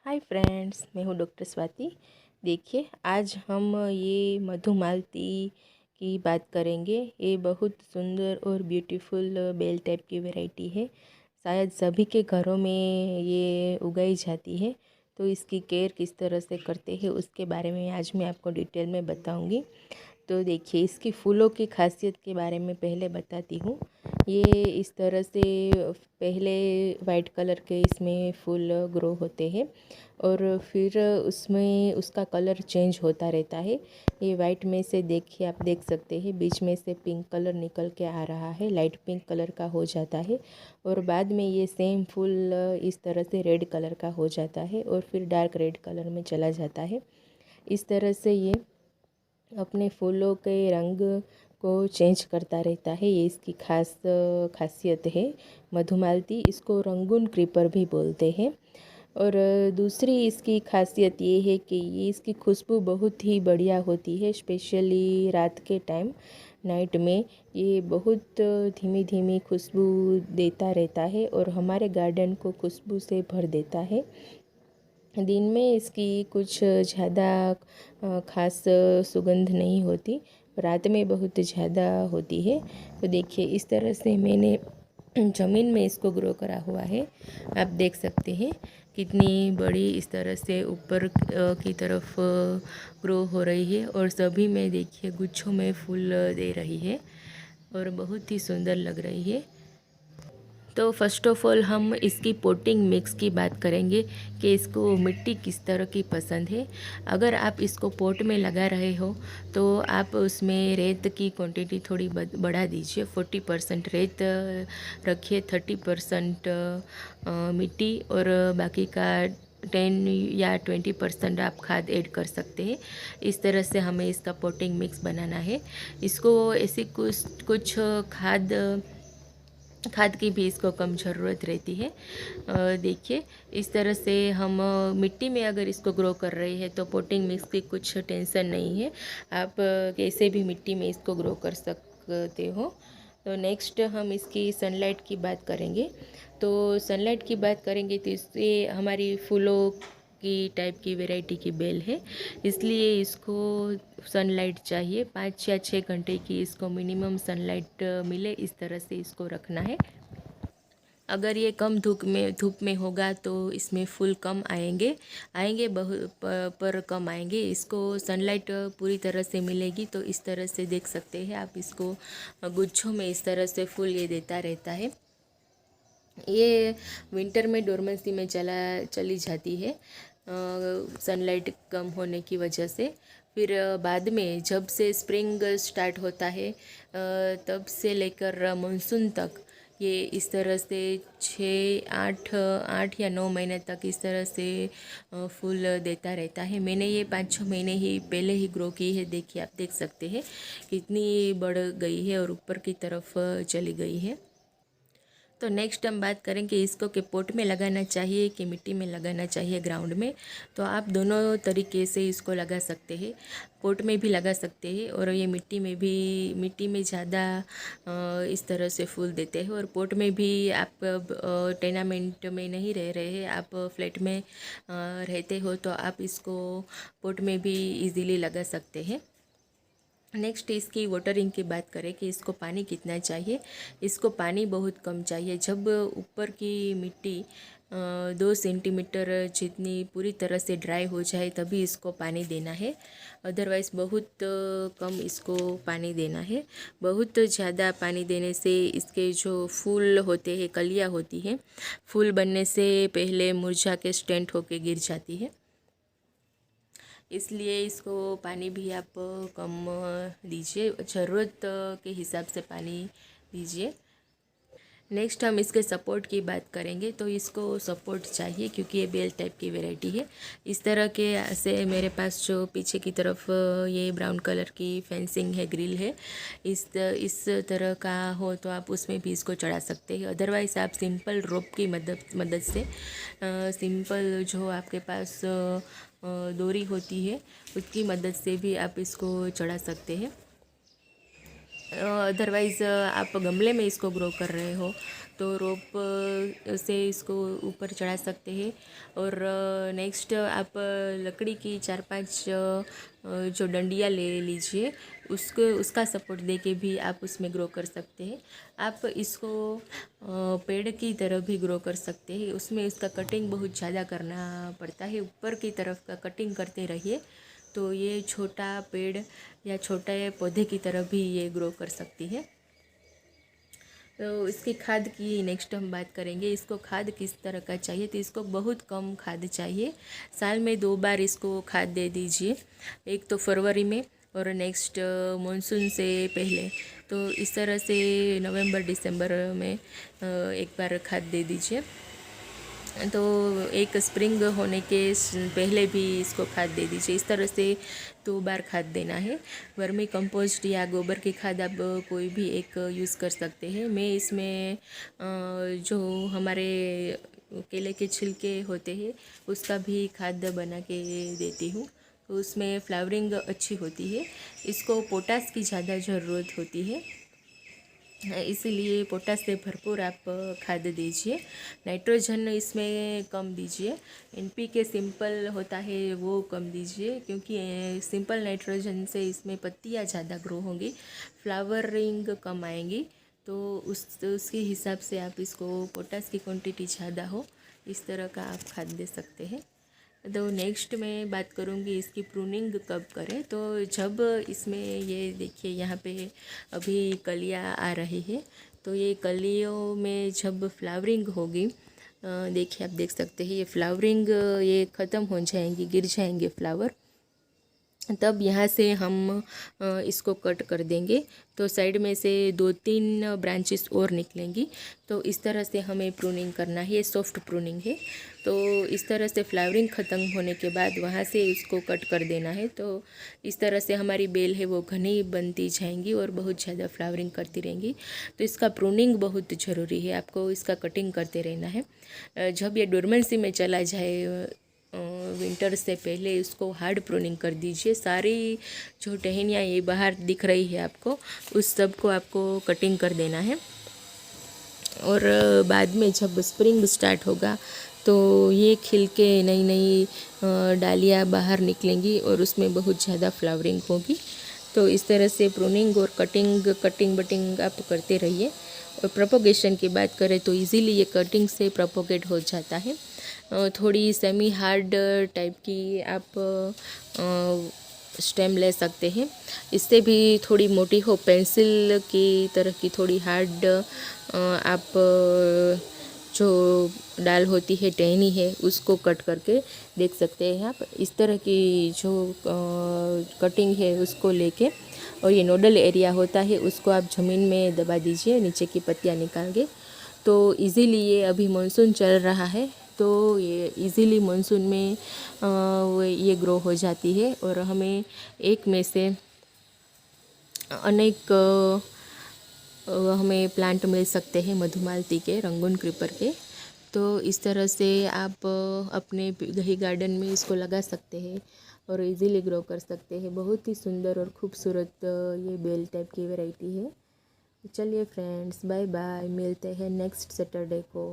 Hi friends, मैं हूँ doctor Swati. देखिए, आज हम ये मधुमालती की बात करेंगे। ये बहुत सुंदर और ब्यूटीफुल बेल टाइप की वैरायटी है। शायद सभी के घरों में ये उगाई जाती है। तो इसकी केयर किस तरह से करते हैं उसके बारे में आज मैं आपको डिटेल में बताऊंगी। तो देखिए, इसकी फूलों की खासियत के बारे में पहले बताती हूँ। ये इस तरह से पहले वाइट कलर के इसमें फूल ग्रो होते हैं और फिर उसमें उसका कलर चेंज होता रहता है। ये वाइट में से देखिए, आप देख सकते हैं बीच में से पिंक कलर निकल के आ रहा है, लाइट पिंक कलर का हो जाता है और बाद में ये सेम फूल इस तरह से रेड कलर का हो जाता है और फिर डार्क रेड कलर में चला जाता है। इस तरह से ये अपने फूलों के रंग को चेंज करता रहता है। ये इसकी खासियत है। मधुमालती इसको रंगून क्रीपर भी बोलते हैं। और दूसरी इसकी खासियत ये है कि ये इसकी खुशबू बहुत ही बढ़िया होती है, स्पेशली रात के टाइम, नाइट में। ये बहुत धीमी धीमी खुशबू देता रहता है और हमारे गार्डन को खुशबू से भर देता है। दिन में इसकी कुछ ज़्यादा खास सुगंध नहीं होती, रात में बहुत ज़्यादा होती है। तो देखिए, इस तरह से मैंने ज़मीन में इसको ग्रो करा हुआ है। आप देख सकते हैं कितनी बड़ी इस तरह से ऊपर की तरफ ग्रो हो रही है और सभी में देखिए गुच्छों में फूल दे रही है और बहुत ही सुंदर लग रही है। तो फर्स्ट ऑफ ऑल हम इसकी पोटिंग मिक्स की बात करेंगे कि इसको मिट्टी किस तरह की पसंद है। अगर आप इसको पोट में लगा रहे हो तो आप उसमें रेत की क्वांटिटी थोड़ी बढ़ा दीजिए। 40% रेत रखिए, 30% मिट्टी और बाकी का 10 या 20% आप खाद ऐड कर सकते हैं। इस तरह से हमें इसका पोटिंग मिक्स बनाना है। इसको ऐसी कुछ कुछ खाद की भी इसको कम ज़रूरत रहती है। देखिए, इस तरह से हम मिट्टी में अगर इसको ग्रो कर रहे हैं तो पोटिंग मिक्स की कुछ टेंशन नहीं है। आप कैसे भी मिट्टी में इसको ग्रो कर सकते हो। तो नेक्स्ट हम इसकी सनलाइट की बात करेंगे। तो सनलाइट की बात करेंगे तो इससे हमारी फूलों की टाइप की वैरायटी की बेल है, इसलिए इसको सनलाइट चाहिए। 5 या 6 घंटे की इसको मिनिमम सनलाइट मिले, इस तरह से इसको रखना है। अगर ये कम धूप में होगा तो इसमें फूल कम आएंगे आएंगे पर कम आएंगे। इसको सनलाइट पूरी तरह से मिलेगी तो इस तरह से देख सकते हैं आप इसको गुच्छों में इस तरह से फूल ये देता रहता है। ये विंटर में डोरमेंसी में चली जाती है सनलाइट कम होने की वजह से। फिर बाद में जब से स्प्रिंग स्टार्ट होता है तब से लेकर मानसून तक ये इस तरह से 8 या 9 महीने तक इस तरह से फूल देता रहता है। मैंने ये 5-6 महीने ही पहले ही ग्रो की है। देखिए, आप देख सकते हैं कितनी बढ़ गई है और ऊपर की तरफ चली गई है। तो नेक्स्ट हम बात करें कि इसको के पॉट में लगाना चाहिए कि मिट्टी में लगाना चाहिए, ग्राउंड में। तो आप दोनों तरीके से इसको लगा सकते हैं। पॉट में भी लगा सकते हैं और ये मिट्टी में भी। मिट्टी में ज़्यादा इस तरह से फूल देते हैं और पॉट में भी। आप टेनामेंट में नहीं रह रहे हैं, आप फ्लैट में रहते हो तो आप इसको पॉट में भी इजीली लगा सकते हैं। नेक्स्ट इसकी वाटरिंग की बात करें कि इसको पानी कितना चाहिए। इसको पानी बहुत कम चाहिए। जब ऊपर की मिट्टी 2 सेंटीमीटर जितनी पूरी तरह से ड्राई हो जाए तभी इसको पानी देना है। अदरवाइज़ बहुत कम इसको पानी देना है। बहुत ज़्यादा पानी देने से इसके जो फूल होते हैं, कलियाँ होती हैं, फूल बनने से पहले मुरझा के स्टेंट होके गिर जाती है। इसलिए इसको पानी भी आप कम दीजिए, ज़रूरत के हिसाब से पानी दीजिए। नेक्स्ट हम इसके सपोर्ट की बात करेंगे। तो इसको सपोर्ट चाहिए क्योंकि ये बेल टाइप की वैरायटी है। इस तरह के से मेरे पास जो पीछे की तरफ ये ब्राउन कलर की फेंसिंग है, ग्रिल है, इस तरह का हो तो आप उसमें भी इसको चढ़ा सकते हैं। अदरवाइज़ आप सिंपल रोप की मदद से सिंपल जो आपके पास डोरी होती है उसकी मदद से भी आप इसको चढ़ा सकते हैं। अदरवाइज़ आप गमले में इसको ग्रो कर रहे हो तो रोप से इसको ऊपर चढ़ा सकते हैं। और नेक्स्ट आप लकड़ी की 4-5 जो डंडियाँ ले लीजिए, उसका सपोर्ट देके भी आप उसमें ग्रो कर सकते हैं। आप इसको पेड़ की तरह भी ग्रो कर सकते हैं। उसमें इसका कटिंग बहुत ज़्यादा करना पड़ता है, ऊपर की तरफ का कटिंग करते रहिए तो ये छोटा पेड़ या छोटे पौधे की तरह भी ये ग्रो कर सकती है। तो इसकी खाद की नेक्स्ट हम बात करेंगे। इसको खाद किस तरह का चाहिए, तो इसको बहुत कम खाद चाहिए। साल में 2 बार इसको खाद दे दीजिए, एक तो फरवरी में और नेक्स्ट मानसून से पहले। तो इस तरह से नवंबर दिसंबर में एक बार खाद दे दीजिए। तो एक स्प्रिंग होने के पहले भी इसको खाद दे दीजिए। इस तरह से 2 बार खाद देना है। वर्मी कंपोस्ट या गोबर की खाद आप कोई भी एक यूज़ कर सकते हैं। मैं इसमें जो हमारे केले के छिलके होते हैं उसका भी खाद बना के देती हूँ, तो उसमें फ्लावरिंग अच्छी होती है। इसको पोटास की ज़्यादा ज़रूरत होती है, इसीलिए पोटास से भरपूर आप खाद दीजिए। नाइट्रोजन इसमें कम दीजिए। एनपीके सिंपल होता है वो कम दीजिए, क्योंकि सिंपल नाइट्रोजन से इसमें पत्तियाँ ज़्यादा ग्रो होंगी, फ्लावरिंग कम आएंगी। तो उसके हिसाब से आप इसको पोटास की क्वांटिटी ज़्यादा हो इस तरह का आप खाद दे सकते हैं। तो नेक्स्ट मैं बात करूँगी इसकी प्रूनिंग कब करें। तो जब इसमें ये देखिए यहाँ पे अभी कलियाँ आ रही है, तो ये कलियों में जब फ्लावरिंग होगी, देखिए आप देख सकते हैं ये फ्लावरिंग ये ख़त्म हो जाएंगी, गिर जाएंगे फ्लावर, तब यहाँ से हम इसको कट कर देंगे। तो साइड में से 2-3 ब्रांचेस और निकलेंगी। तो इस तरह से हमें प्रूनिंग करना है, ये सॉफ्ट प्रूनिंग है। तो इस तरह से फ्लावरिंग ख़त्म होने के बाद वहाँ से इसको कट कर देना है। तो इस तरह से हमारी बेल है वो घनी बनती जाएंगी और बहुत ज़्यादा फ्लावरिंग करती रहेंगी। तो इसका प्रूनिंग बहुत ज़रूरी है, आपको इसका कटिंग करते रहना है। जब ये डोरमेंसी में चला जाए विंटर से पहले इसको हार्ड प्रूनिंग कर दीजिए। सारी जो टहनियाँ ये बाहर दिख रही है आपको, उस सब को आपको कटिंग कर देना है। और बाद में जब स्प्रिंग स्टार्ट होगा तो ये खिल के नई नई डालियाँ बाहर निकलेंगी और उसमें बहुत ज़्यादा फ्लावरिंग होगी। तो इस तरह से प्रूनिंग और कटिंग बटिंग आप करते रहिए। और प्रोपोगेशन की बात करें तो इजीली ये कटिंग से प्रोपोगेट हो जाता है। थोड़ी सेमी हार्ड टाइप की आप स्टेम ले सकते हैं। इससे भी थोड़ी मोटी हो, पेंसिल की तरह की थोड़ी हार्ड आप जो डाल होती है, टहनी है, उसको कट करके देख सकते हैं आप। इस तरह की जो कटिंग है उसको लेके, और ये नोडल एरिया होता है उसको आप ज़मीन में दबा दीजिए नीचे की पत्तियाँ निकाल के। तो इजीली ये अभी मानसून चल रहा है तो ये इजीली मानसून में ये ग्रो हो जाती है। और हमें एक में से अनेक हमें प्लांट मिल सकते हैं मधुमालती के, रंगून क्रीपर के। तो इस तरह से आप अपने दही गार्डन में इसको लगा सकते हैं और इजीली ग्रो कर सकते हैं। बहुत ही सुंदर और खूबसूरत ये बेल टाइप की वैरायटी है। चलिए फ्रेंड्स, बाय बाय, मिलते हैं नेक्स्ट सैटरडे को।